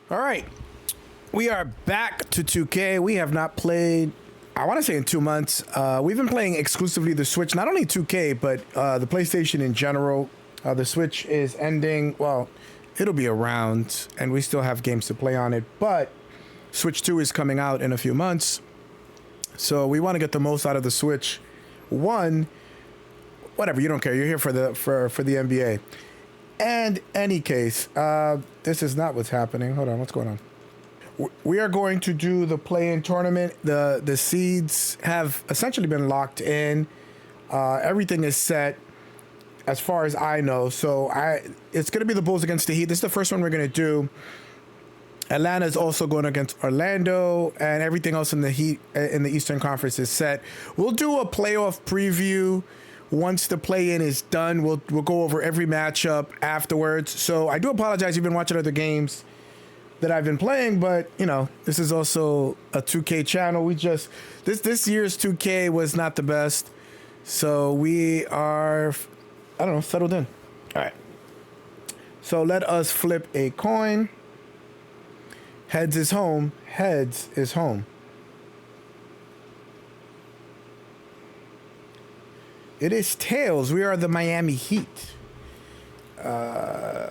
All right, we are back to 2K. We have not played, I want to say in 2 months. We've been playing exclusively the Switch, not only 2K, but the PlayStation in general. The Switch is ending. Well, it'll be around, and we still have games to play on it, but Switch 2 is coming out in a few months. So we want to get the most out of the Switch. One, whatever, you don't care. You're here for the NBA. And any case, this is not what's happening. Hold on, what's going on? We are going to do the Playin Tournament. The seeds have essentially been locked in. Everything is set as far as I know. So it's going to be the Bulls against the Heat. This is the first one we're going to do. Atlanta is also going against Orlando, and everything else in the Heat in the Eastern Conference is set. We'll do a playoff preview. Once the play-in is done, we'll go over every matchup afterwards. So I do apologize. You've been watching other games that I've been playing, but you know, this is also a 2K channel. We just this year's 2K was not the best, so we are, I don't know, settled in. All right. So let us flip a coin. Heads is home. Heads is home. It is tails. We are the Miami Heat. And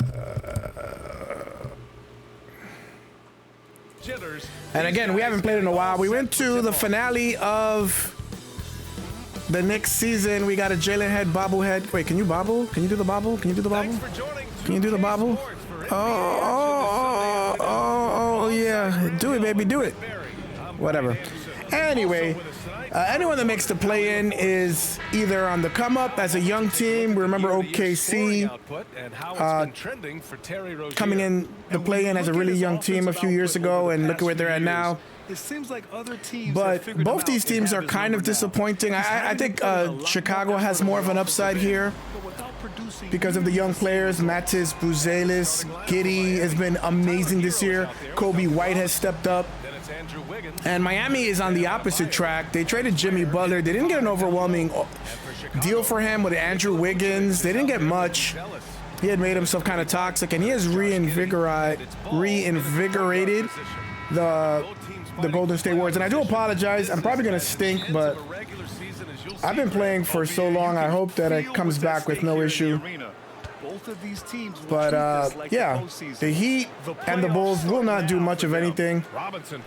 again, we haven't played in a while. We went to the finale of the next season. We got a Jalen Head bobblehead. Wait, can you bobble? Can you do the bobble? Can you do the bobble? Can you do the bobble? Oh, yeah. Do it, baby. Do it. Whatever. Anyway. Anyone that makes the play-in is either on the come-up as a young team. We remember OKC coming in the play-in as a really young team a few years ago, and look at where they're at now. But both these teams are kind of disappointing. I think Chicago has more of an upside here because of the young players. Matisse, Buzelis, Giddey has been amazing this year. Kobe White has stepped up. And Miami is on the opposite track. They traded Jimmy Butler. They didn't get an overwhelming deal for him with Andrew Wiggins. They didn't get much. He had made himself kind of toxic, and he has reinvigorated the Golden State Warriors. And I do apologize. I'm probably going to stink, but I've been playing for so long. I hope that it comes back with no issue. But yeah, the Heat and the Bulls will not do much of anything.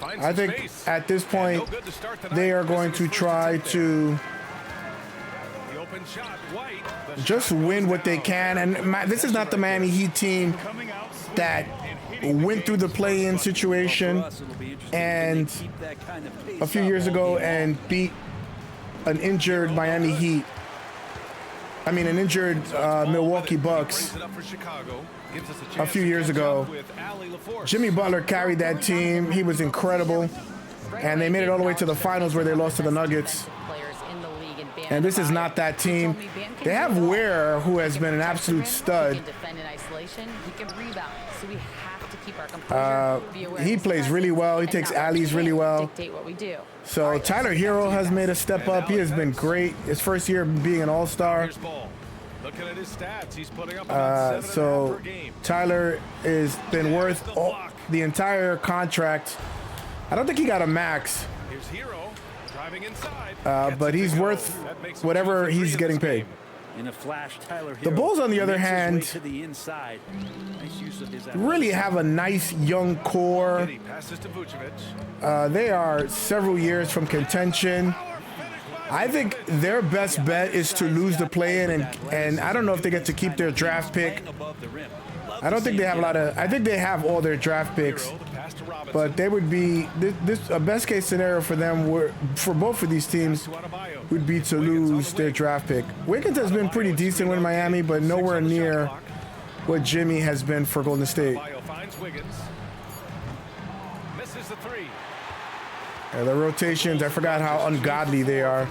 I think at this point they are going to try to just win what they can. And this is not the Miami Heat team that went through the play-in situation and a few years ago and beat an injured Miami Heat. I mean, an injured Milwaukee Bucks a few years ago. Jimmy Butler carried that team. He was incredible. And they made it all the way to the finals where they lost to the Nuggets. And this is not that team. They have Ware, who has been an absolute stud. He plays really well. He takes alleys really well. So Tyler Hero has made a step up. He has been great. His first year being an all-star. So Tyler has been worth the entire contract. I don't think he got a max. But he's worth whatever he's getting paid. The Bulls, on the other hand, really have a nice young core. They are several years from contention. I think their best bet is to lose the play-in, and I don't know if they get to keep their draft pick. I don't think they have a lot of. I think they have all their draft picks, but they would be this a best case scenario for them. For both of these teams, would be to lose their draft pick. Wiggins has been pretty decent with Miami, but nowhere near what Jimmy has been for Golden State. Yeah, the rotations, I forgot how ungodly they are.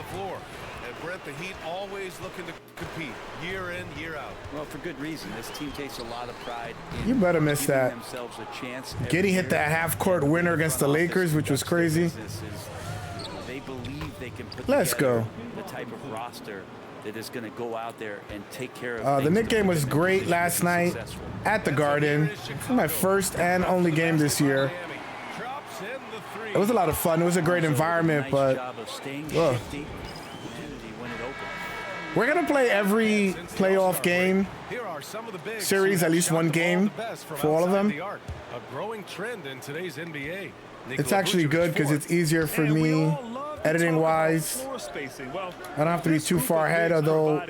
The Heat always looking to compete year in, year out. Well, for good reason. This team takes a lot of pride in you better miss that. Themselves a chance. Giddey hit that half-court winner against the Lakers, which was crazy. They believe they can put Let's go. The type of roster that is going to go out there and take care of The Knicks game was great last night at the Garden. This is my first and only game this year. It was a lot of fun. It was a great environment, but we're going to play every playoff game series, at least one game for all of them. A growing trend in today's NBA. It's actually good because it's easier for me editing wise. I don't have to be too far ahead, although I'm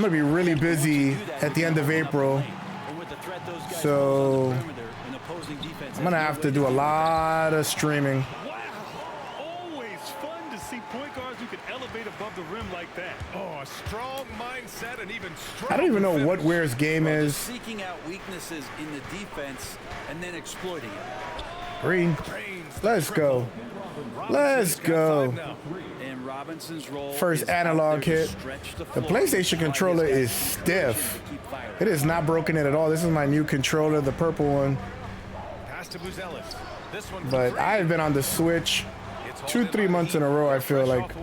going to be really busy at the end of April. So I'm going to have to do a lot of streaming. Always fun to see point guards who can elevate above the rim like that. Oh, a strong mindset and even strong. I don't even know what Ware's game is. Seeking out weaknesses in the defense and then exploiting it. Green. Let's go. Let's go. And Robinson's role First analog hit. The PlayStation controller is stiff. It is not broken in at all. This is my new controller, the purple one. But I have been on the Switch 2-3 months in a row, I feel like.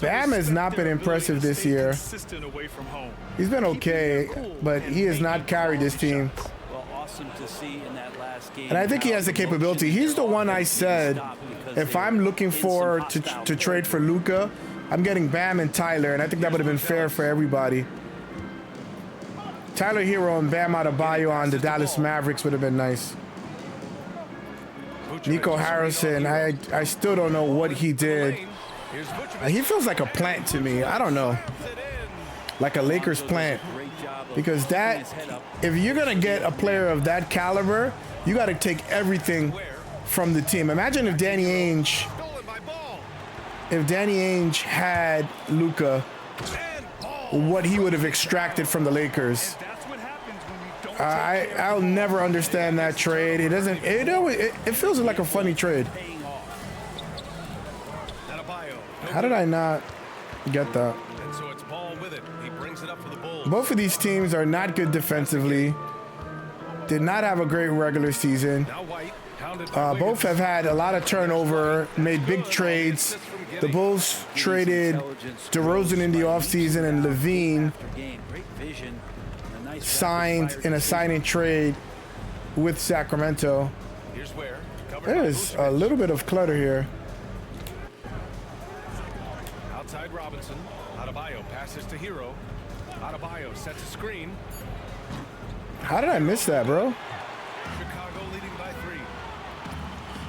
Bam has not been impressive this year. He's been okay, but he has not carried this team. And I think he has the capability. He's the one I said, if I'm looking for to trade for Luka, I'm getting Bam and Tyler, and I think that would have been fair for everybody. Tyler Hero and Bam Adebayo on the Dallas Mavericks would have been nice. Nico Harrison, I still don't know what he did. He feels like a plant to me. I don't know. Like a Lakers plant. Because that, if you're going to get a player of that caliber, you got to take everything from the team. Imagine if Danny Ainge had Luka, what he would have extracted from the Lakers. I'll never understand that trade. It doesn't. It feels like a funny trade. How did I not get that? Both of these teams are not good defensively. Did not have a great regular season. Both have had a lot of turnover, made big trades. The Bulls traded DeRozan in the offseason, and Levine signed in a signing trade with Sacramento. There is a little bit of clutter here. Outside Robinson. Adebayo passes to Hero. Adebayo sets a screen. How did I miss that, bro? Chicago leading by 3.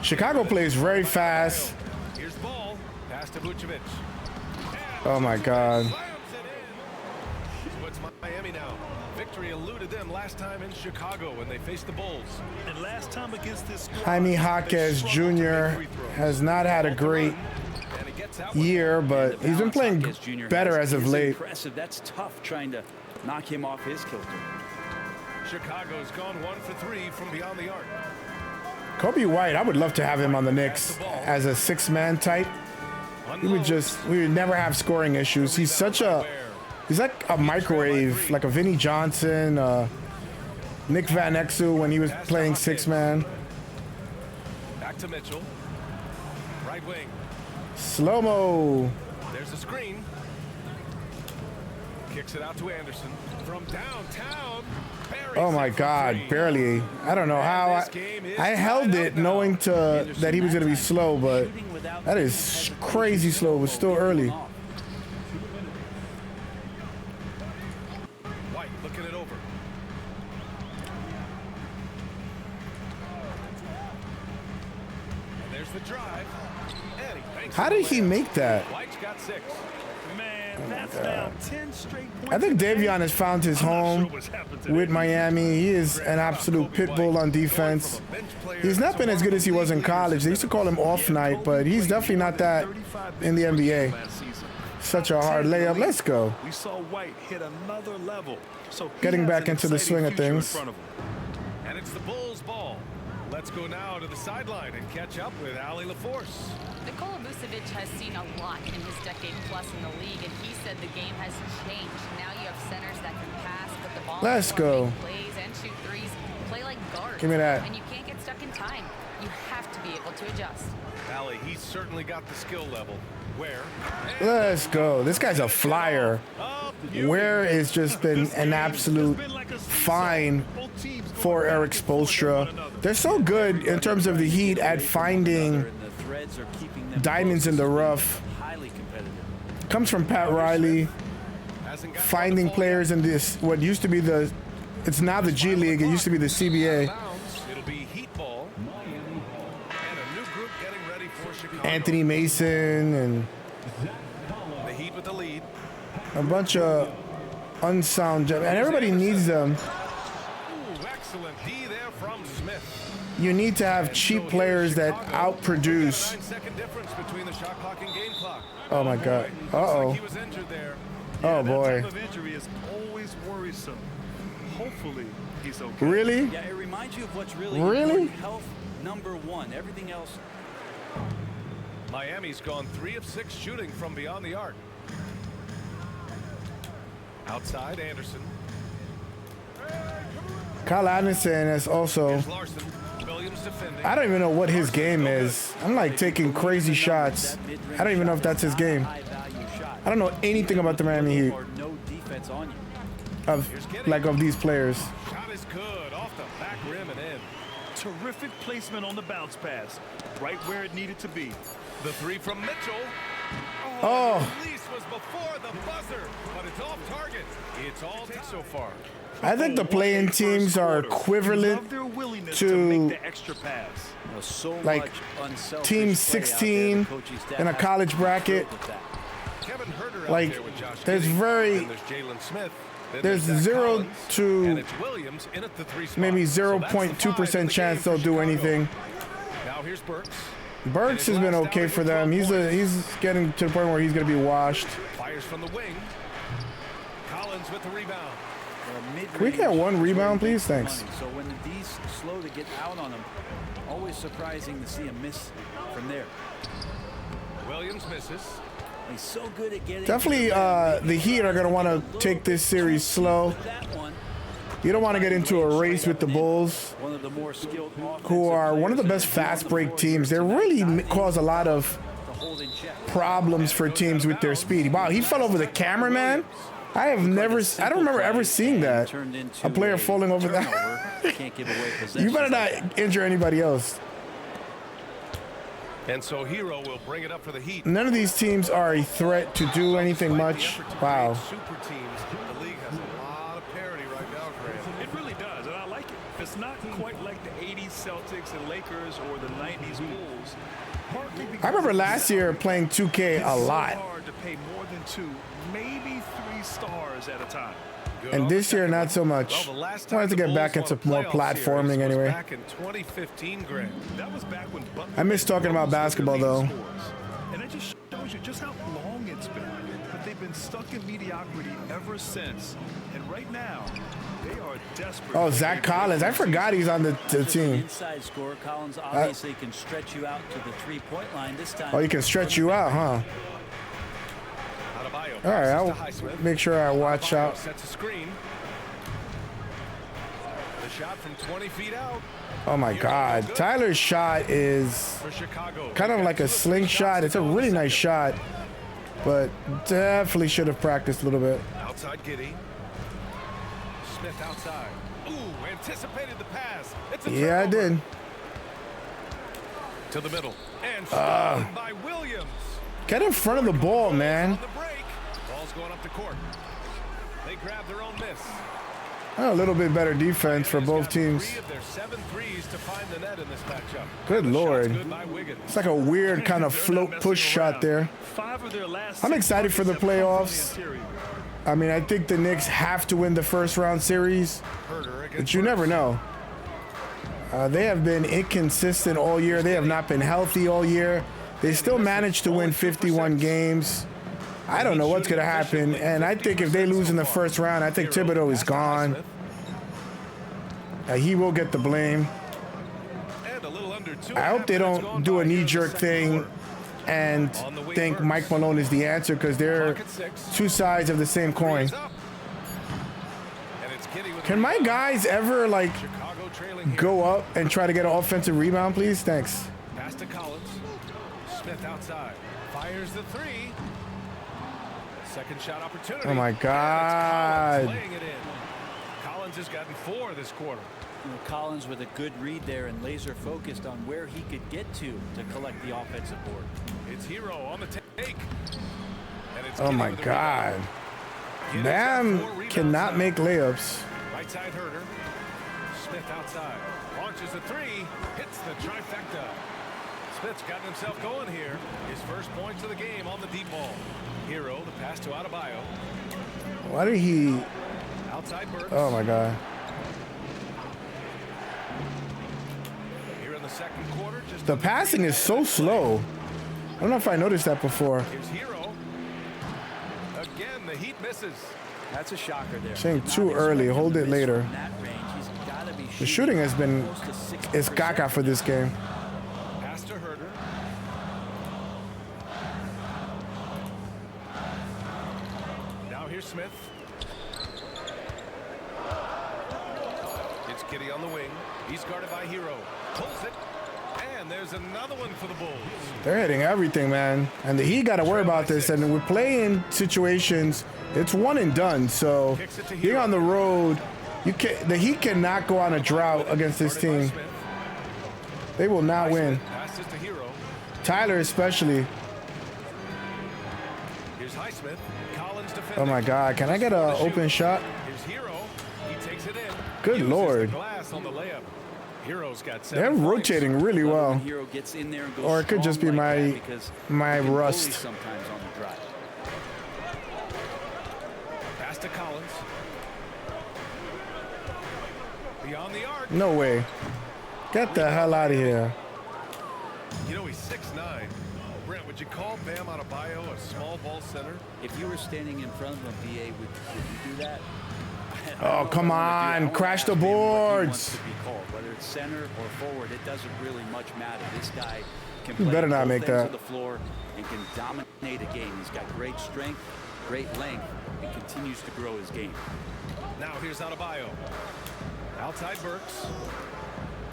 Chicago plays very fast. Here's ball. Pass to Vucevic. Oh my God. What's Miami now? Victory eluded them last time in Chicago when they faced the Bulls. And last time against this squad, Jaime Jaquez Jr. has not had a great year, but he's been playing better as of late. Impressive. That's tough trying to knock him off his kilter. Chicago's gone 1 for 3 from beyond the arc. Kobe White, I would love to have him on the Knicks as a 6-man type. We would never have scoring issues. He's like a microwave, like a Vinnie Johnson, Nick Van Exel when he was playing 6-man. Back to Mitchell. Right wing. Slow-mo. There's a screen. Kicks it out to Anderson from downtown. Oh my God, barely. I don't know how I held it knowing that he was going to be slow, but that is crazy slow. It was still early. White looking it over. And there's the drive. How did he make that? White's got 6. Man, that's now 10 straight points. I think Davion has found his home with Miami. He is an absolute pit bull on defense. He's not been as good as he was in college. They used to call him off night, but he's definitely not that in the NBA. Such a hard layup. Let's go. We saw White hit another level. So getting back into the swing of things. And it's the Bulls' ball. Let's go now to the sideline and catch up with Ali LaForce. Nikola Vucevic has seen a lot in his decade plus in the league, and he said the game has changed. Now you have centers that can pass, put the ball Let's go. Plays and shoot threes, play like guards. Give me that. And you can't get stuck in time. You have to be able to adjust. Ali, he's certainly got the skill level. Ware. Let's go. This guy's a flyer. Ware has just been an absolute find for Eric Spoelstra. They're so good in terms of the Heat at finding And the threads are keeping them diamonds in the rough. highly competitive. Comes from Pat Riley. Hasn't got Finding players in this, what used to be the, it's now the G League. It used to be the CBA. It'll be Heat ball. And a new group getting ready for Chicago. Anthony Mason and The Heat with the lead. a bunch of unsound, and everybody needs them. Ooh, excellent D there from Smith. You need to have cheap players that outproduce. 9-second difference between the shot clock and game clock. Oh my God. Looks like Uh-oh. he was injured there. Oh boy. That type of injury is always worrisome. Hopefully, he's okay. Really? Yeah, it reminds you of what's really Really? important. Health number one. Everything else. Miami's gone 3 of 6 shooting from beyond the arc. Outside, Anderson. Kyle Anderson is also, Here's Larson. Williams defending. I don't even know what his game is. I'm like taking crazy shots. I don't even know if that's his game. High-value shot. I don't know anything about the Miami Heat Or no defense on you. of these players. Shot is good. Off the back rim and in. Terrific placement on the bounce pass. Right where it needed to be. The 3 from Mitchell. Oh. The release was before the buzzer, but it's off target. It's all take so far. I think the play-in teams are equivalent Love their willingness to, make the extra pass. You know, so like, much unselfish Team play out 16 there. The coaching staff in a has college to be bracket. thrilled with that. Kevin Herter out Like, there with Josh there's Giddey, very- and there's Jalen Smith. Then there's Zach 0 Collins, to and it's Williams in at the 3 spot. maybe So that's the 5 in 0.2% the chance game they'll for do Chicago. anything. Now here's Burks. Burks has been okay for them. He's getting to the point where he's going to be washed. Fires from the wing. Collins with the rebound. Can we get one rebound, please? Thanks. So when the D's slow to get out on them, always surprising to see a miss from there. Williams misses. He's so good at getting. Definitely, the Heat are going to want to take this series slow. That one. You don't want to get into a race with the Bulls, One of the more skilled who are one of the best fast break teams. They really cause a lot of problems for teams with their speed. Wow, he fell over the cameraman. I don't remember ever seeing that. A player falling over that. You better not injure anybody else. And so Hero will bring it up for the Heat. None of these teams are a threat to do anything much. Wow. Super teams. The league has a lot of parity right now, Grant. It really does, and I like it. It's not quite like the 80s Celtics and Lakers or the 90s Bulls. Partly because I remember last year playing 2K a lot. It's so hard to pay more than 2, maybe 3 stars at a time. And this year, not so much. Well, the last I wanted to time get the back Bulls into won a more playoff platforming series was anyway. Back in 2015, Grant. That was back when Butler I miss talking about basketball, though. And it just shows you just how long it's been. But they've been stuck in mediocrity ever since. And right now, they are desperate. Oh, Zach Collins. I forgot he's on the team. Inside score, Collins obviously can stretch you out to the 3-point line this time. Oh, he can stretch you out, huh? Adebayo All right, passes to I'll Highsmith. make sure I watch Adebayo out. sets a screen. The shot from 20 feet out Oh my God, Tyler's shot is for Chicago. kind of like a slingshot. It's a really nice shot, but definitely should have practiced a little bit. Outside Giddey. Smith outside. Ooh, anticipated the pass. It's a Yeah, I turnover. did. To the middle. And stolen by Williams. Get in front of the ball, man. On the break. Ball's going up the court. They grab their own miss. A little bit better defense for both teams. 3 of their 7 threes to find the net in this matchup. Good The shot's Lord. good by Wiggins. It's like a weird kind of float push shot there. 5 of their last I'm 6 excited for the buckets have come from playoffs. the interior. I mean, I think the Knicks have to win the first round series, Herter against but you never know. They have been inconsistent all year. They have not been healthy all year. They still managed to win 51 games. I don't know what's going to happen. And I think if they lose in the first round, I think Thibodeau is gone. He will get the blame. And a little under 2 I hope they don't do a knee-jerk thing and think Mike Malone is the answer, because they're two sides of the same coin. Can my guys ever, like, go up and try to get an offensive rebound, please? Thanks. Pass to Collins. Smith outside. Fires the three. Second shot opportunity. Oh my And it's God. Collins laying it in. Collins has gotten 4 this quarter. You know, Collins with a good read there and laser focused on where he could get to collect the offensive board. It's Hero on the take. And it's Oh Giddy my with the God. rebound. Giddy's got 4 Bam rebounds cannot now. make layups. Right side Herder. Smith outside. Launches a 3. Hits the trifecta. Smith's gotten himself going here. His first points of the game on the deep ball. Hero, the pass to Adebayo. Why did he? Outside Burks. Oh my God. Here in the second quarter, just The passing is so slow. I don't know if I noticed that before. here's Hero. Again, the Heat misses. That's a shocker there. Saying Did not too early, expect him hold to it miss later. from that range. He's gotta be The shooting has been close to 60%. is caca for this game. Pass to Herder. Now here's Smith. It's Giddy on the wing. He's guarded by Hero. Pulls it. And there's another one for the Bulls. They're hitting everything, man. And the Heat got to worry about this. And we're playing situations. It's one and done. So being on the road, the Heat cannot go on a drought against this Guarded by team. Smith. They will not win. Passes to Hero. Tyler especially. Here's Highsmith. Collins defending. Oh my God. Can I get an open shot? Here's Hero. He takes it in. Good Uses Lord. the glass on the layup. Hero's got 7 They're points. rotating really Love it well. when Hero gets in there and goes Or it could just be strong like my- that because my he can bully rust. sometimes on the drive. Pass to Collins. Beyond the arc. No way. Get the hell out of here. You know he's 6'9". Brent, would you call Bam Adebayo a small ball center? If you were standing in front of him, BA, would you do that? I don't Oh, know if come I wanna do that. I on. wanna Crash ask the him what he boards. wants to be called. Whether it's center or forward, it doesn't really much matter. This guy can You play better not both make ends that. of the floor and can dominate a game. He's got great strength, great length, and continues to grow his game. Now here's Adebayo. Outside Burks.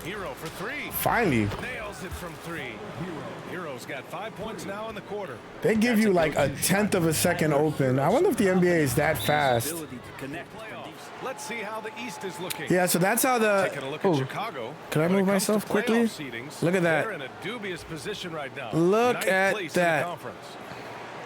Hero for 3. Finally. Nails it from 3. Hero's got 5 points now in the quarter. They give That's you a like a go-to shot. tenth of a second open. I wonder if the NBA is that fast. Ability to connect from deep. Playoffs. Let's see how the East is looking. Yeah, so that's how Taking a the. look at Oh, Chicago. Can I When it move comes to myself quickly? playoff seedings, Look at that. They're in a dubious position right now. Look Ninth at place in the that. conference.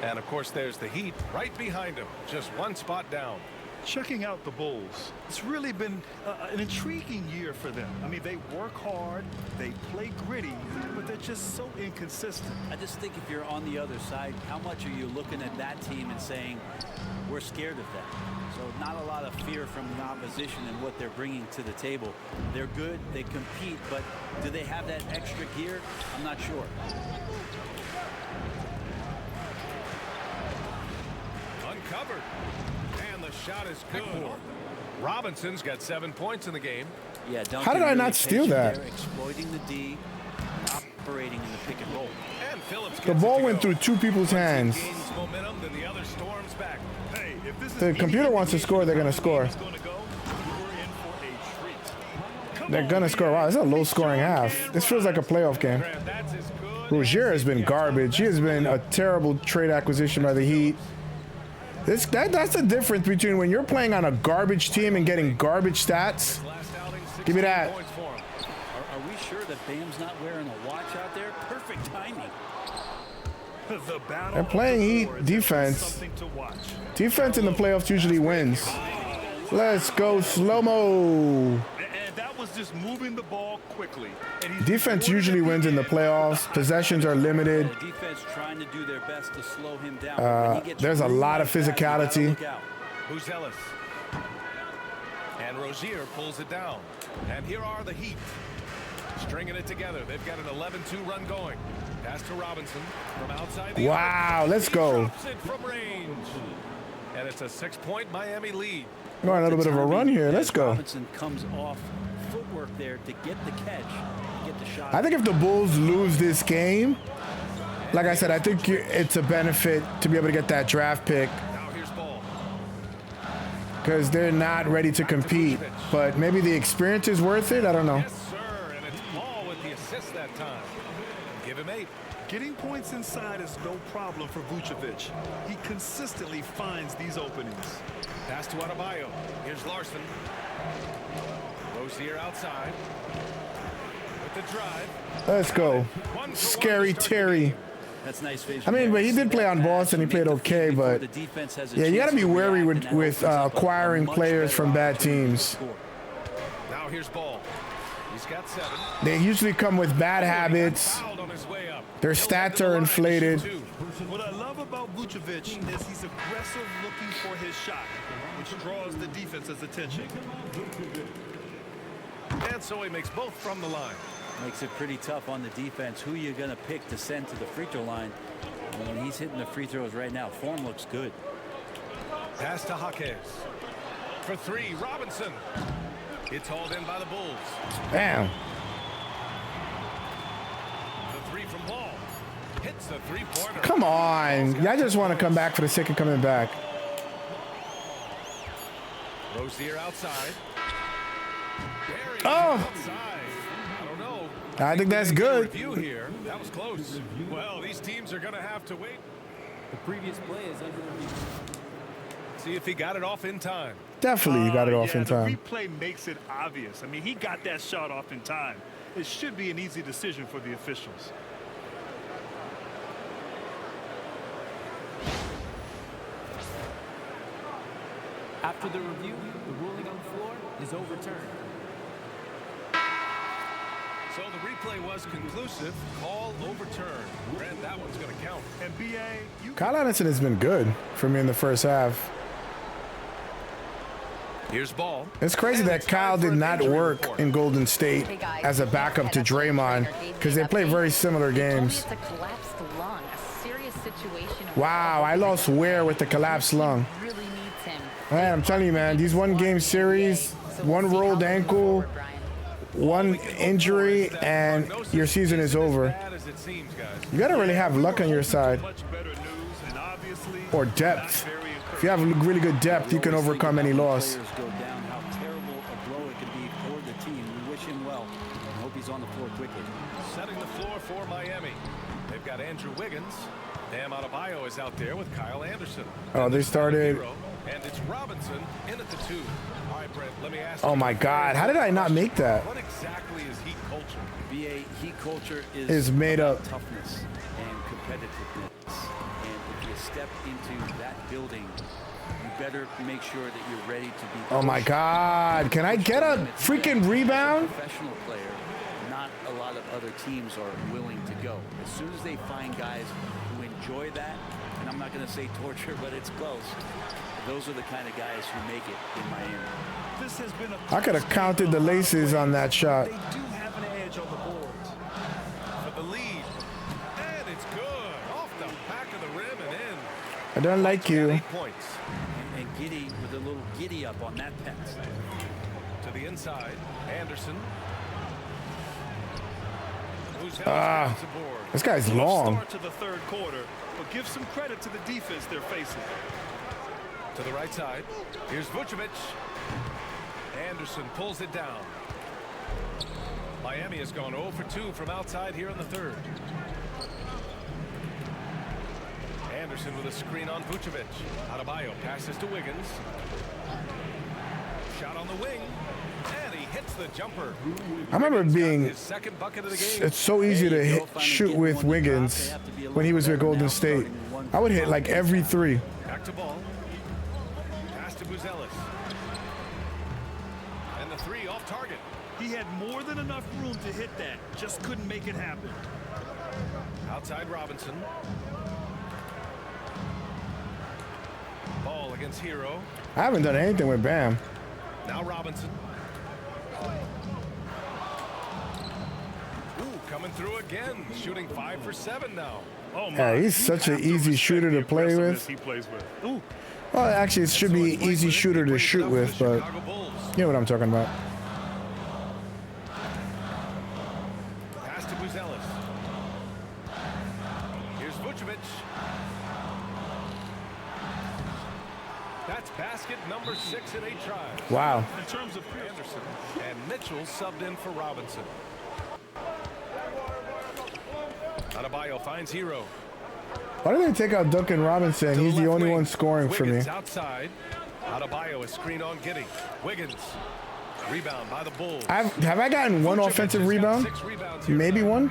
And of course, there's the Heat right behind them, just 1 spot down. Checking out the Bulls, it's really been an intriguing year for them. I mean, they work hard, they play gritty, but they're just so inconsistent. I just think if you're on the other side, how much are you looking at that team and saying, we're scared of them? So not a lot of fear from the opposition and what they're bringing to the table. They're good, they compete, but do they have that extra gear? I'm not sure. Uncovered. And the shot is good. Robinson's got 7 points in the game. Yeah, Duncan How did I really not steal patient that? there, exploiting the D, operating in the pick and roll. And Phillips The gets it ball to went go. through 2 people's hands. Gains momentum, then the other storms back. Hey, if this is The any computer wants to score, they're going to score. indication how the game is gonna go, we're in for a treat. Come They're on, going to score. Wow, this is a low scoring half. This feels like a playoff game. Grant, that's as good Rozier as has been it gets. garbage. He has been a terrible trade acquisition by the Heat. That's the difference between when you're playing on a garbage team and getting garbage stats. Last outing, Give me 16 that. points for him. Are we sure that Bam's not wearing a watch out there? Perfect timing. The battle They're playing of the Heat boards is defense. something to watch. Defense in the playoffs usually wins. Let's go slow-mo. And that was just moving the ball quickly. And he's Defense rewarded usually at wins in the end. playoffs. Possessions are limited. The defense trying to do their best to slow him down. When he gets There's a room lot like of that, you gotta physicality. look out. Who's Ellis? And Rozier pulls it down. And here are the Heat. Stringing it together. They've got an 11-2 run going. Pass to Robinson from outside the Wow, arc. let's He go. drops it from range. And it's a 6-point Miami lead. Going a little bit of a run here. Let's As go. Robinson comes off footwork there to get the catch, get the shot. I think if the Bulls lose this game, like I said, I think it's a benefit to be able to get that draft pick Now here's Ball. because they're not ready to compete. But maybe the experience is worth it. I don't know. Yes, sir. And it's Ball with the assist that time. Give him 8. Getting points inside is no problem for Vucevic. He consistently finds these openings. Pass to Adebayo. Here's Larson. Rozier outside. With the drive. Let's go. 1 for Scary 1 to start the Terry. game. That's nice vision. I mean, but he there. did play on Boston. He played okay, but yeah, you got to be wary with acquiring players from bad teams. Now here's Ball. He's got 7. They usually come with bad habits. Fouled on his way up. Their stats are inflated. What I love about Vucevic is he's aggressive looking for his shot, which draws the defense's attention. And so he makes both from the line. Makes it pretty tough on the defense. Who you're going to pick to send to the free throw line. And he's hitting the free throws right now. Form looks good. Pass to Jaquez. For 3, Robinson. It's hauled in by the Bulls. Damn. The 3 from Ball. Hits the 3-pointer. Come on. Y'all just want to come back for the sake of coming back. Rozier outside. Barry Oh. outside. I don't know. I think that's good. Review here. That was close. Well, these teams are going to have to wait. The previous play is under review. See if he got it off in time. Definitely you got it off yeah, in time. The replay makes it obvious. I mean, he got that shot off in time. It should be an easy decision for the officials. After the review, the ruling on the floor is overturned. So the replay was conclusive. Call overturned. Brad, that one's going to count. And BA, you Kyle Anderson has been good for me in the first half. Here's Ball. It's crazy And that it's Kyle time for did an not injury work report. in Golden State as a backup to Draymond because they play very similar games. It's a collapsed lung, a serious situation. Wow, I lost Ware with the collapsed lung. Really needs him. Man, I'm telling you, man, these one-game series, one rolled ankle, one injury, and your season is over. Bad as it seems, guys. You gotta really have luck on your side much better news, and obviously or depth. If you have really good depth, you can overcome any loss. Players go down, how terrible a blow it can be for the team. We wish him well and hope he's on the floor quickly. Setting the floor for Miami. They've got Andrew Wiggins. Bam Adebayo is out there with Kyle Anderson. Oh, they started. Hero, and it's Robinson in at the 2. All right, Brent, let me ask Oh you. my God, how did I not make that? What exactly is Heat culture? BA Heat culture Is made about up. toughness and competitiveness. And if you step into that building, you better make sure that you're ready to be. Oh my God, can I get a freaking rebound? Professional player, not a lot of other teams are willing to go. As soon as they find guys who enjoy that, and I'm not going to say torture, but it's close. Those are the kind of guys who make it in Miami. this has been a I could have counted the laces on that shot. They do have an edge on the boards. For the lead. And it's good. Off the back of the rim and in. I don't like you. 8 points. And Giddy with a little giddy up on that pass. To the inside. Anderson. Who's Ah. the board. This guy's long. Start to the third quarter, but give some credit to the defense they're facing. To the right side. Here's Vucevic. Anderson pulls it down. Miami has gone 0 for 2 from outside here in the third. Anderson with a screen on Vucevic. Adebayo passes to Wiggins. Shot on the wing. And he hits the jumper. I remember Wiggins got being, his second bucket of the game. it's so easy to shoot with Wiggins when he was with Golden State. I would hit like every 3. Back to Ball. Pass to Buzelis. And the 3 off target. He had more than enough room to hit that, just couldn't make it happen. Outside Robinson. Ball against Hero. I haven't done anything with Bam. Now Robinson. Ooh, coming through again. Shooting 5 for 7 now. Oh my! Yeah, he's You such have an to easy respect shooter the to play aggressiveness with. He plays with. Ooh, Well, actually, it should be easy shooter to shoot with, but Chicago Bulls. you know what I'm talking about. Pass to Buzelis. Here's Vucevic. That's basket number 6 in 8 tries. Wow. in terms of Anderson and Mitchell subbed in for Robinson. Adebayo finds Hero. Why did they take out Duncan Robinson? He's the only one scoring for me. Wiggins outside. Adebayo is screen on Giddey. Wiggins. Rebound by the Bulls. Have I gotten one Vucevic offensive has got rebound? 6 rebounds here Maybe tonight. one?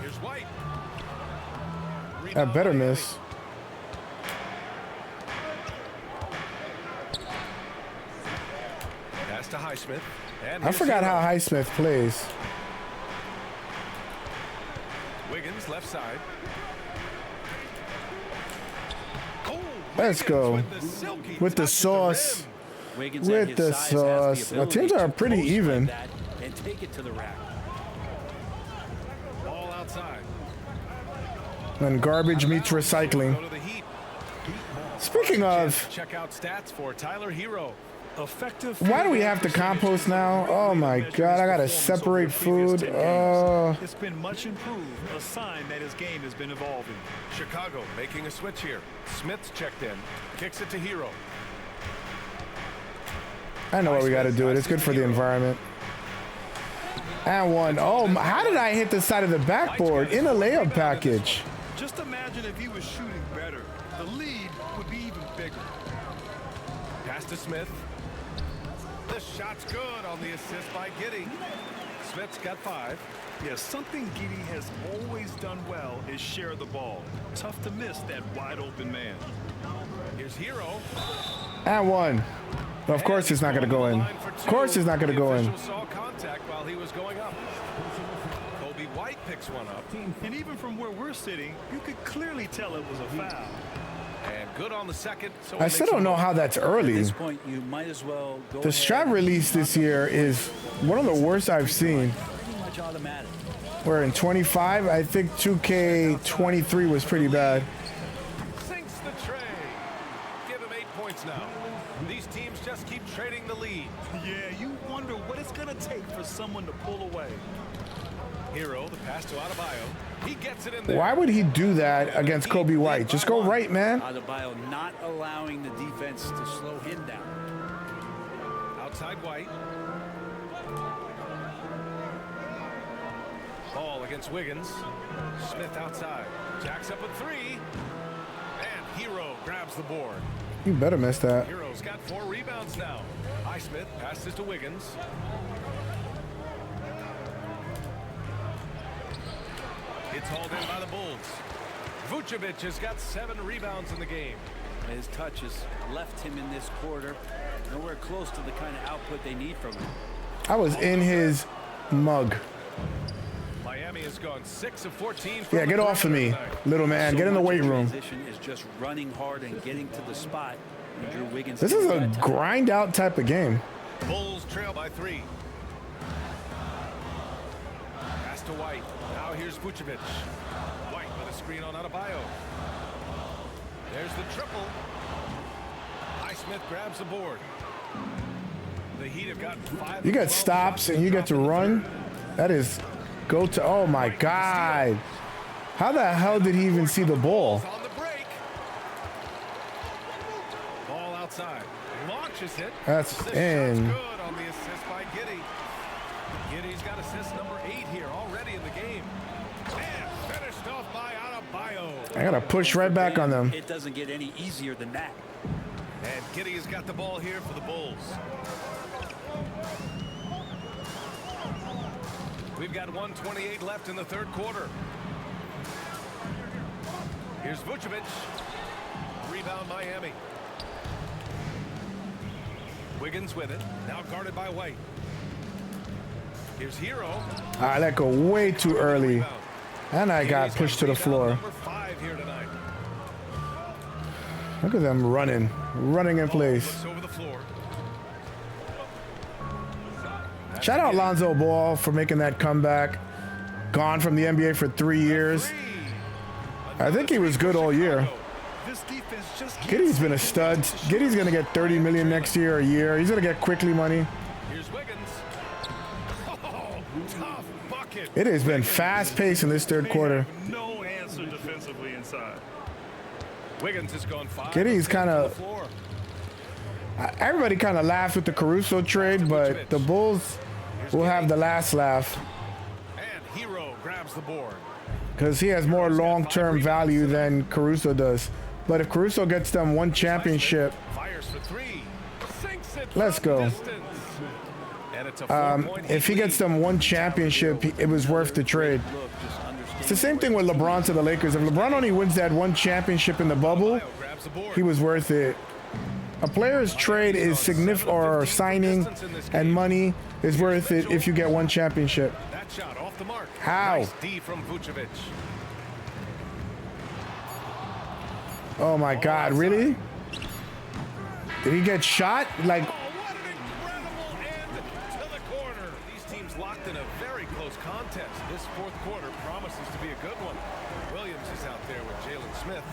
Here's White. I Rebound better by miss. Pass to Highsmith. And I here's forgot Hero. how Highsmith plays. Wiggins left side. Oh, Let's Wiggins go. with the silky With the touch at sauce. rim. Wiggins With at his the size sauce. has the Now, ability teams are to pretty post like even. that and take it to the rack. Ball outside. And garbage meets recycling. Go to the Heat. Speaking of, Check out stats for Tyler Hero. Effective. why do we have to compost now? Oh my God, I gotta separate food. It's been much improved, a sign that his game has been evolving. Chicago making a switch here. Smith's checked in. Kicks it to Hero. I know what we gotta do. It's good for the environment. And one. Oh, how did I hit the side of the backboard in a layup package? Just imagine if he was shooting better. The lead would be even bigger. Pass to Smith. The shot's good on the assist by Giddey. Smith's got 5. Yeah, something Giddey has always done well is share the ball. Tough to miss that wide open man. Here's Hero. And one. Of course it's not gonna go in. Of course it's not gonna go in. The official saw contact while he was going up. Kobe White picks one up. And even from where we're sitting, you could clearly tell it was a foul. And good on the second. So I still don't know how that's At early. this point, you might as well go The ahead strap and release this year is one of the worst I've seen. pretty much automatic. Where in 25, I think 2K23 was pretty bad. Sinks the tray. Give him 8 points now. These teams just keep trading the lead. Yeah, you wonder what it's going to take for someone to pull away. Hero, the pass to Adebayo. He gets it in there. Why would he do that against Kobe White? Just go right, man. Adebayo not allowing the defense to slow him down. Outside White. Ball against Wiggins. Smith outside. Jacks up a 3. And Hero grabs the board. You better miss that. Hero's got 4 rebounds now. Highsmith passes to Wiggins. It's hauled in by the Bulls. Vucevic has got 7 rebounds in the game. His touch has left him in this quarter nowhere close to the kind of output they need from him. I was in his mug. Miami has gone 6 of 14. from Yeah, the get off of me, perimeter tonight. little man. So Get in the much weight of room. Transition is just running hard and getting to the spot. And Drew Wiggins This is getting a that time. grind out type of game. Bulls trail by 3. Pass to White. Now here's Vucevic. White with a screen on Adebayo. There's the triple. Highsmith grabs the board. The Heat have got 5. You get stops and you get to run. That is go to. Oh my God. How the hell did he even see the ball? On the break. Ball outside. Launches it. That's The shot's in. good on the assist by Giddey. Giddey's got assist number 8 here already in the game. And finished off by Adebayo. I gotta push right back on them. It doesn't get any easier than that. And Giddey has got the ball here for the Bulls. We've got 1:28 left in the third quarter. Here's Vucevic. Rebound Miami. Wiggins with it. Now guarded by White. Here's Hero. I let go way too early. Rebound. And I got Giddey's pushed to the rebound floor. Number 5 here tonight. Look at them running in place. Looks over the floor. Shout out Lonzo Ball for making that comeback. Gone from the NBA for 3 years. I think he was good all year. This defense just can't Giddey's been a stud. Giddey's gonna get 30 million next year, a year. He's gonna get quickly money. Here's Wiggins. Oh, tough bucket. It has been fast paced in this third quarter. no answer defensively inside. Wiggins has gone 5. Giddey's kind on the of. floor. Everybody kind of laughed with the Caruso trade, but the Bulls will have the last laugh. And Hero grabs grabs the board. because he has more long-term value than Caruso does. But if Caruso gets them one championship, Fires for three. Sinks it let's from go. distance. And it's a 4-point If he gets them one championship, it was worth the trade. Look, just understand It's the same thing with LeBron to the Lakers. If LeBron only wins that one championship in the bubble, Adebayo grabs the board. he was worth it. A player's trade is significant, or signing and money is worth it if you get one championship. That shot off the mark. How? Nice D from Vucevic. Oh my God, really? Did he get shot? Like, Oh, what an incredible end to the quarter. These teams locked in a very close contest. This fourth quarter promises to be a good one. Williams is out there with Jalen Smith.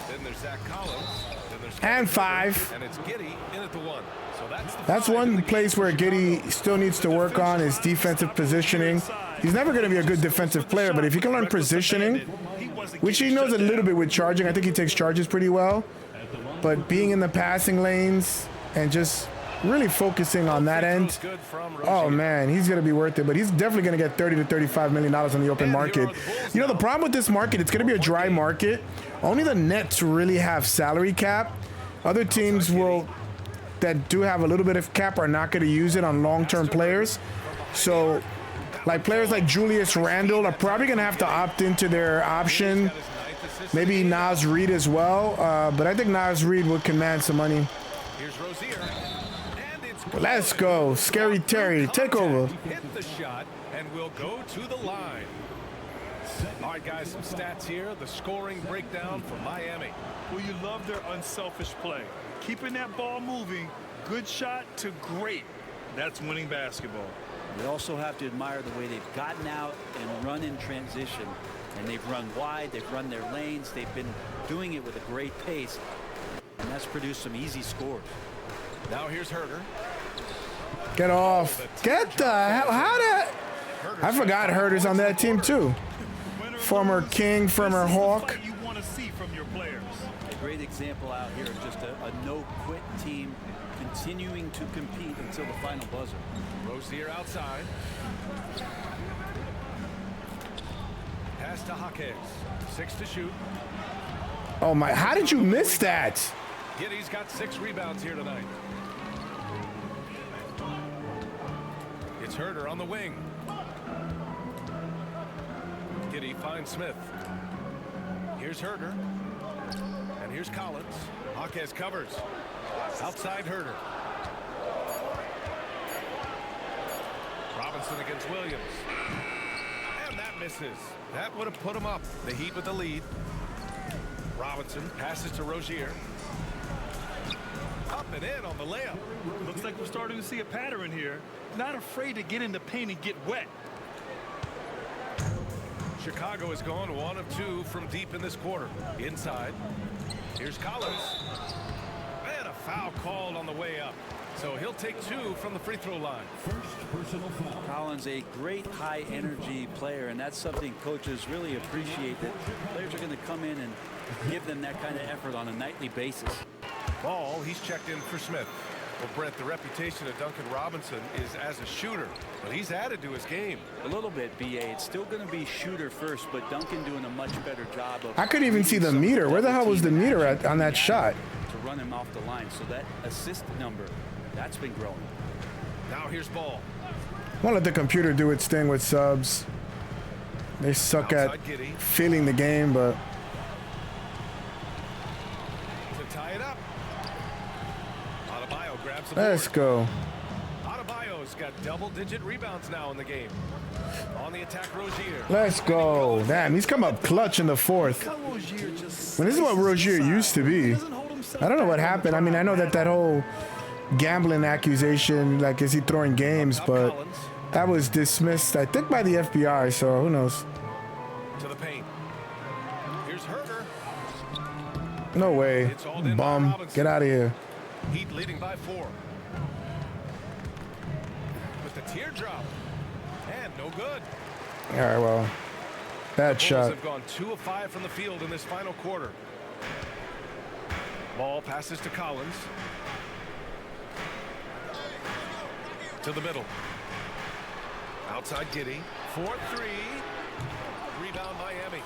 Then there's Zach Collins. Then there's and 5. and it's Giddey in at the 1. So That's one place where Giddey still needs to work on is defensive positioning. He's never going to be a good defensive player, but if he can learn positioning, which he knows a little bit with charging, I think he takes charges pretty well. But being in the passing lanes and just really focusing on that end, oh man, he's going to be worth it. But he's definitely going to get $30 to $35 million on the open market. You know, the problem with this market, it's going to be a dry market. Only the Nets really have salary cap. Other teams that do have a little bit of cap are not going to use it on long-term players. So, like players like Julius Randle are probably going to have to opt into their option. Maybe Naz Reid as well. But I think Naz Reid would command some money. Here's Rozier. And it's Let's go. Scary Terry, take over. hit the shot and will go to the line. All right, guys, some stats here. The scoring breakdown for Miami. Well, you love their unselfish play. Keeping that ball moving, good shot to great. That's winning basketball. We also have to admire the way they've gotten out and run in transition. And they've run wide, they've run their lanes, they've been doing it with a great pace. And that's produced some easy scores. Now here's Herter. Get off. Get the hell. How that? I forgot Herter's on that team too. Former King, former Hawk. You want to see from your players. A great example out here of just a no-quit team continuing to compete until the final buzzer. Rozier outside. Pass to Jaquez. 6 to shoot. Oh my, how did you miss that? Giddey's got 6 rebounds here tonight. It's Herter on the wing. Giddey finds Smith. Here's Herter. And here's Collins. Jaquez covers. Outside Herter. Robinson against Williams. And that misses. That would have put him up. The Heat with the lead. Robinson passes to Rozier. Up and in on the layup. Looks like we're starting to see a pattern here. Not afraid to get in the paint and get wet. Chicago has gone 1 of 2 from deep in this quarter. Inside. Here's Collins. And a foul called on the way up. So he'll take 2 from the free throw line. Collins, a great high energy player, and that's something coaches really appreciate, that players are going to come in and give them that kind of effort on a nightly basis. Ball, he's checked in for Smith. Well, Brent, the reputation of Duncan Robinson is as a shooter, but he's added to his game. A little bit, BA. It's still going to be shooter first, but Duncan doing a much better job of... I couldn't even see the meter. Where the hell was the meter at on that shot? To run him off the line. So that assist number, that's been growing. Now here's Ball. I want to let the computer do its thing with subs. They suck at Outside Giddey feeling the game, but to tie it up. Adebayo grabs the let's board. go. Adebayo's got double-digit rebounds now in the game. On the attack, Rozier. Let's go. Damn, he's come up clutch in the fourth. When this is what Rozier used to be. I don't know what happened. I mean, I know that whole gambling accusation, like, is he throwing games, but that was dismissed, I think, by the FBI, so who knows. To the paint. Here's Herter. No way. It's all in by Bum. Robinson. Get out of here. Heat leading by 4. With the teardrop. And no good. All right, well, bad Bulls shot. have gone 2 of 5 from the field in this final quarter. Ball passes to Collins. To the middle. Outside Giddey. 4-3. Rebound Miami.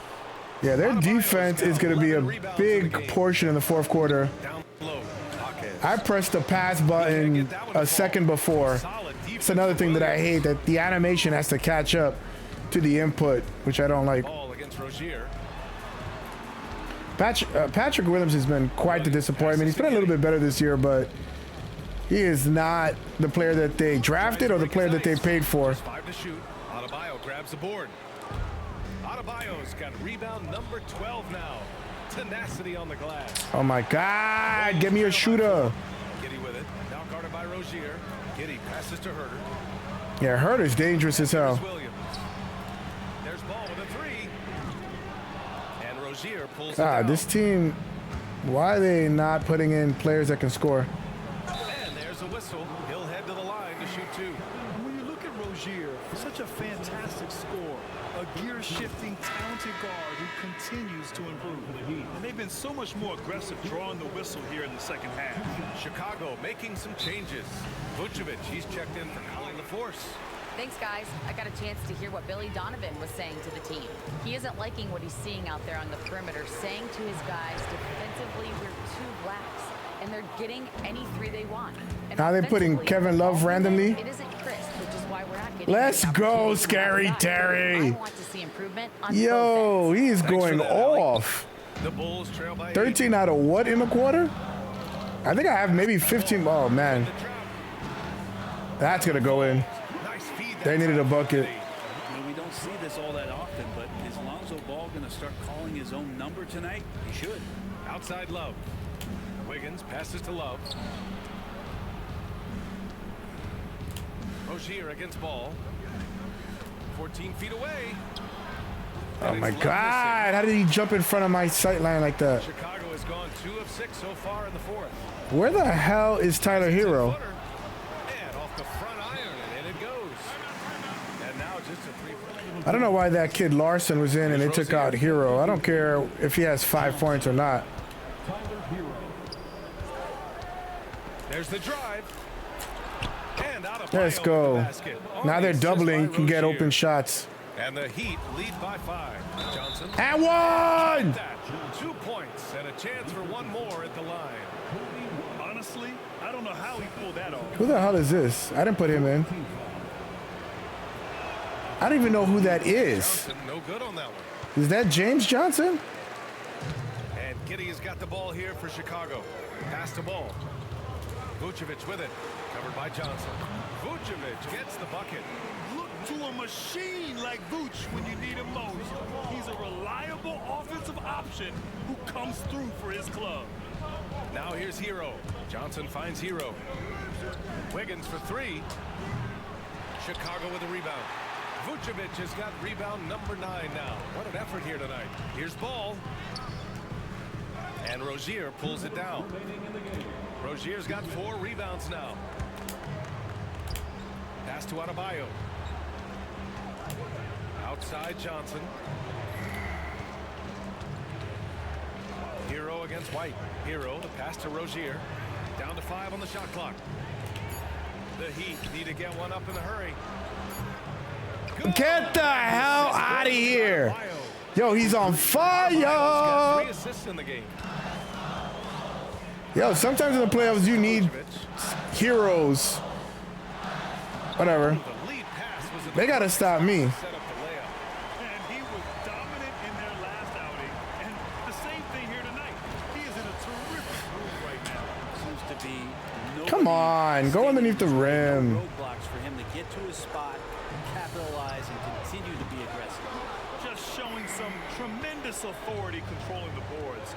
Yeah, their defense is going to be a big portion in the fourth quarter. Down low. Hawkins. I pressed the pass button a second before. It's another thing that I hate, that the animation has to catch up to the input, which I don't like. Ball against Rozier. Patrick Williams has been quite the disappointment. He's been a little bit better this year, but he is not the player that they drafted or the player that they paid for. 5 to shoot. Adebayo grabs the board. Adebayo's got rebound number 12 now. Tenacity on the glass. Oh my God, give me a shooter. Giddy with it. Now guarded by Rozier. Giddy passes to Herter. Yeah, Herter's dangerous as hell. Williams. There's ball with a 3. And Rozier pulls it God, down. this team, why are they not putting in players that can score? And there's a whistle. He'll head to the line to shoot 2. And when you look at Rozier, such a fantastic scorer, a gear-shifting, talented guard who continues to improve. And they've been so much more aggressive drawing the whistle here in the second half. Chicago making some changes. Vucevic, he's checked in for calling the force. Thanks, guys. I got a chance to hear what Billy Donovan was saying to the team. He isn't liking what he's seeing out there on the perimeter, saying to his guys, defensively, we're too lax, and they're getting any 3 they want. And Now they're putting offensively, Kevin Love randomly. It isn't crisp, which is why we're not getting Let's any go, opportunities Scary outside. Terry. I want to see improvement on Yo, both ends. he's Thanks for going that, Alec. off. The Bulls trail by 13 out of what in the quarter? I think I have maybe 15. Oh, man. That's going to go in. 8. Nice feed. They needed a bucket. You know, we don't see this all that often, but is Lonzo Ball going to start calling his own number tonight? He should. Outside Love. Wiggins passes to Love. Rozier against Ball. 14 feet away. Oh, And my it's Love God. How did he jump in front of my sight line like that? missing. Chicago has gone 2 of 6 so far in the 4th. Where the hell is Tyler Hero? Footer. And off the front iron, and in it goes. And now just a 3-point. I don't know why that kid Larson was in and they took out Hero. I don't care if he has 5 points or not. There's the drive. And out of Let's go. Now they're doubling. You can get open shots. And the Heat lead by 5. Johnson. And one! That. 2 points and a chance for one more at the line. Honestly, I don't know how he pulled that off. Who the hell is this? I didn't put him in. I don't even know who that is. Johnson, no good on that one. Is that James Johnson? And Giddy has got the ball here for Chicago. Pass the ball. Vucevic with it. Covered by Johnson. Vucevic gets the bucket. Look to a machine like Vooch when you need him most. He's a reliable offensive option who comes through for his club. Now here's Hero. Johnson finds Hero. Wiggins for 3. Chicago with a rebound. Vucevic has got rebound number 9 now. What an effort here tonight. Here's Ball. And Rozier pulls it down. Rozier's got 4 rebounds now. Pass to Adebayo. Outside Johnson. Hero against White. Hero, the pass to Rozier. Down to 5 on the shot clock. The Heat need to get one up in a hurry. Get the hell out of here. Yo, he's on fire. 3 assists in the game. Yo, sometimes in the playoffs you need heroes. Whatever. The lead pass was They got to stop me. set up the layup. And he was dominant in their last outing. And the same thing here tonight. He is in a terrific groove right now. Seems to be Come on, go underneath the rim. roadblocks for him to get to his spot, capitalize, and continue to be aggressive. Just showing some tremendous authority controlling the boards.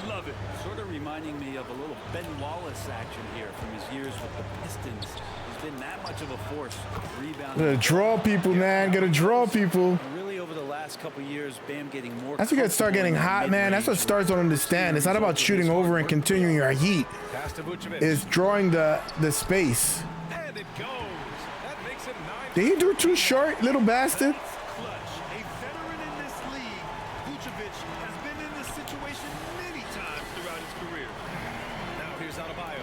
Love it. Sort of reminding me of a little Ben Wallace action here from his years with the Pistons. He's been that much of a force rebounding. Gotta draw people, man. Gotta draw people. And really over the last couple years, Bam getting more. That's when you start getting hot, man. That's what stars don't understand. It's not about shooting over and continuing your heat. Pass to Vucevic. It's drawing the space. And it goes. That makes it 9. Did he do too short, little bastard? Clutch. A veteran in this league, Vucevic has been in this situation many times throughout his career. Now here's Adebayo.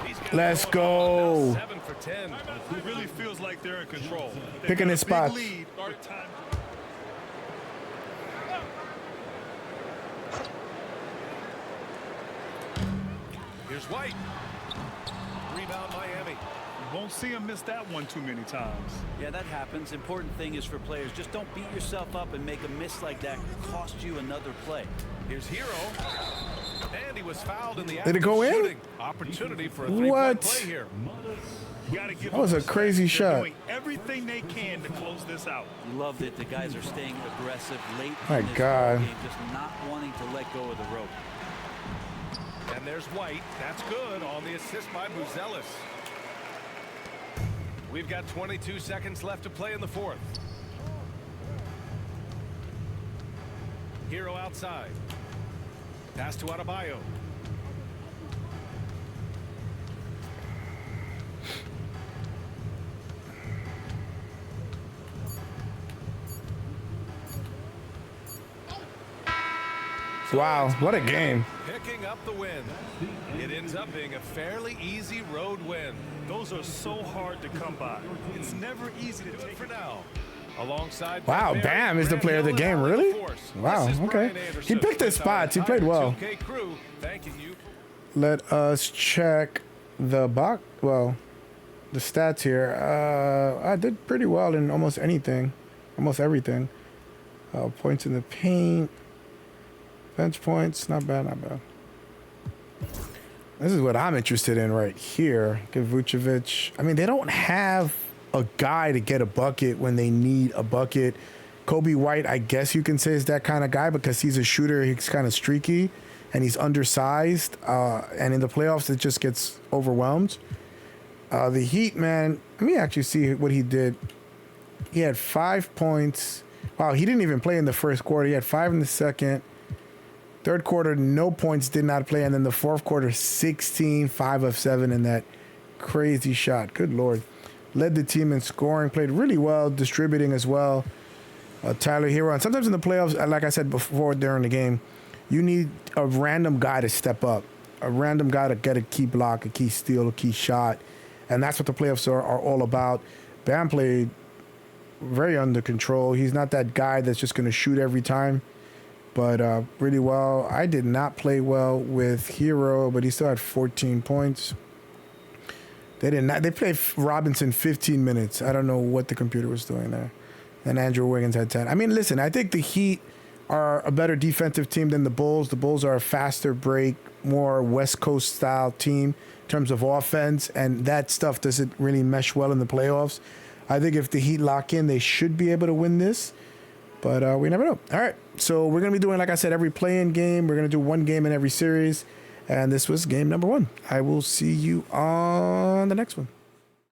He's got Let's the ball now, go. 7 for 10. It really feels like they're in control. They've Picking got his a big spots. lead, but time Here's White. Rebound Miami. You won't see him miss that one too many times. Yeah, that happens. Important thing is for players, just don't beat yourself up and make a miss like that cost you another play. Here's Hero. And he was fouled in the Did it go in? shooting. Opportunity for a three-point play here. Gotta give That was them a crazy respect. They're shot. doing everything they can to close this out. You love that the guys are staying aggressive late My in this God. ball game, just not wanting to let go of the rope. And there's White. That's good on the assist by Buzelis. We've got 22 seconds left to play in the fourth. Hero outside. Pass to Adebayo. Wow, what a game. Picking up the win. It ends up being a fairly easy road win. Those are so hard to come by. It's never easy to Do it take for now. Alongside Wow, Bam is the player of the game, really? Wow, okay. He picked his spots. He played well. Crew, thanking you. Let us check the box. Well, the stats here. I did pretty well in almost anything, almost everything. Points in the paint, bench points. Not bad, not bad. This is what I'm interested in right here. Give Vucevic. I mean, they don't have a guy to get a bucket when they need a bucket. Kobe White, I guess you can say, is that kind of guy because he's a shooter. He's kind of streaky and he's undersized. And in the playoffs, it just gets overwhelmed. The Heat, man, let me actually see what he did. He had 5 points. Wow, he didn't even play in the first quarter. He had 5 in the second. Third quarter, no points, did not play. And then the fourth quarter, 16, 5 of 7 in that crazy shot. Good Lord. Led the team in scoring, played really well, distributing as well. Tyler Hero. And sometimes in the playoffs, like I said before during the game, you need a random guy to step up, a random guy to get a key block, a key steal, a key shot. And that's what the playoffs are all about. Bam played very under control. He's not that guy that's just going to shoot every time, but really well. I did not play well with Hero, but he still had 14 points. They did not. They played Robinson 15 minutes. I don't know what the computer was doing there. And Andrew Wiggins had 10. I mean, listen, I think the Heat are a better defensive team than the Bulls. The Bulls are a faster break, more West Coast style team in terms of offense, and that stuff doesn't really mesh well in the playoffs. I think if the Heat lock in, they should be able to win this, but we never know. All right, so we're going to be doing, like I said, every play-in game. We're going to do one game in every series, and this was game number 1. I will see you on the next one.